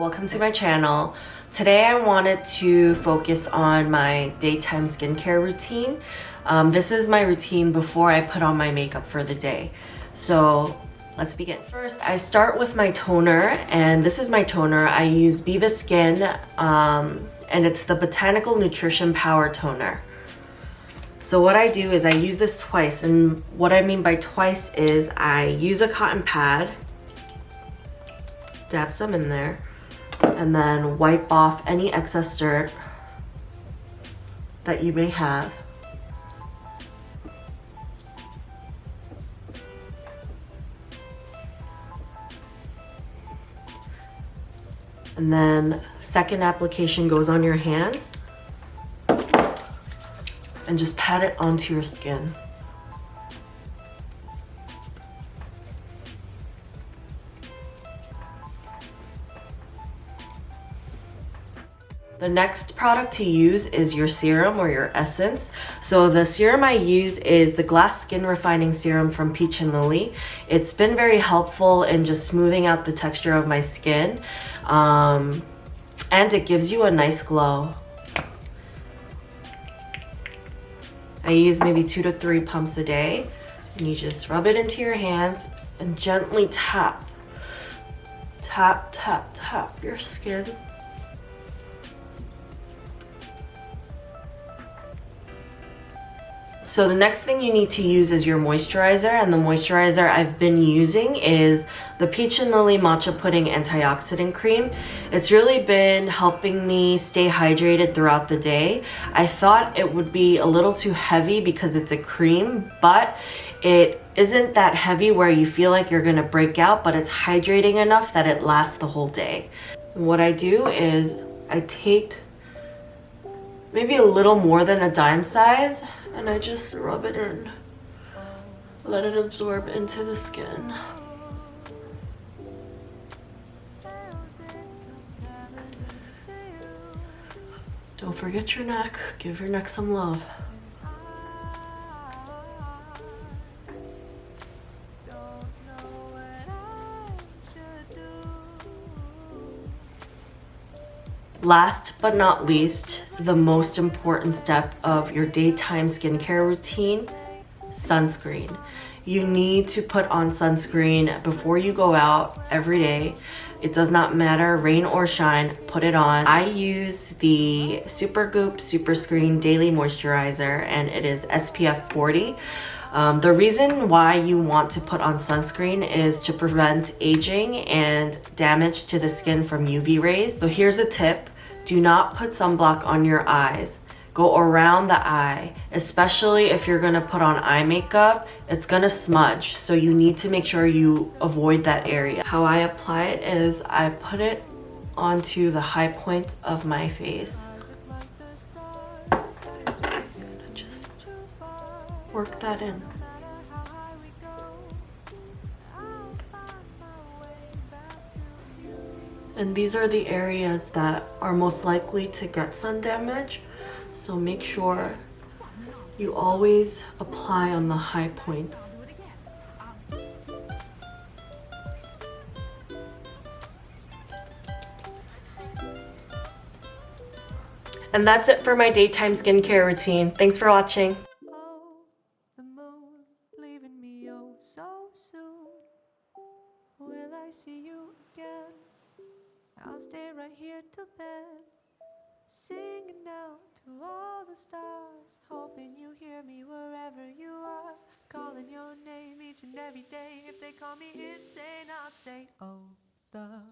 welcome to my channel. Today I wanted to focus on my daytime skincare routine. This is my routine before I put on my makeup for the day. So let's begin. First, I start with my toner, and this is my toner. I use Betheskin, and it's the Botanical Nutrition Power Toner. So what I do is I use this twice, and what I mean by twice is I use a cotton pad, dab some in there, and then wipe off any excess dirt that you may have. And then second application goes on your hands and just pat it onto your skin. The next product to use is your serum or your essence. So the serum I use is the Glass Skin Refining Serum from Peach&Lily. It's been very helpful in just smoothing out the texture of my skin. And it gives you a nice glow. I use maybe 2 to 3 pumps a day. And you just rub it into your hands and gently tap. Tap, tap, tap your skin. So the next thing you need to use is your moisturizer, and the moisturizer I've been using is the Peach&Lily Matcha Pudding Antioxidant Cream. It's really been helping me stay hydrated throughout the day. I thought it would be a little too heavy because it's a cream, but it isn't that heavy where you feel like you're gonna break out, but it's hydrating enough that it lasts the whole day. And what I do is I take maybe a little more than a dime size, and I just rub it in. Let it absorb into the skin. Don't forget your neck. Give your neck some love. Last but not least, the most important step of your daytime skincare routine, sunscreen. You need to put on sunscreen before you go out every day. It does not matter, rain or shine, put it on. I use the Supergoop Superscreen Daily Moisturizer, and it is SPF 40. The reason why you want to put on sunscreen is to prevent aging and damage to the skin from UV rays. So here's a tip. Do not put sunblock on your eyes. Go around the eye, especially if you're gonna put on eye makeup. It's gonna smudge, so you need to make sure you avoid that area. How I apply it is I put it onto the high point of my face. Just work that in. And these are the areas that are most likely to get sun damage. So make sure you always apply on the high points. And that's it for my daytime skincare routine. Thanks for watching. Oh, the moon leaving me oh so soon. Will I see you again? I'll stay right here till then, singing out to all the stars, hoping you hear me wherever you are, calling your name each and every day. If they call me insane, I'll say, oh, the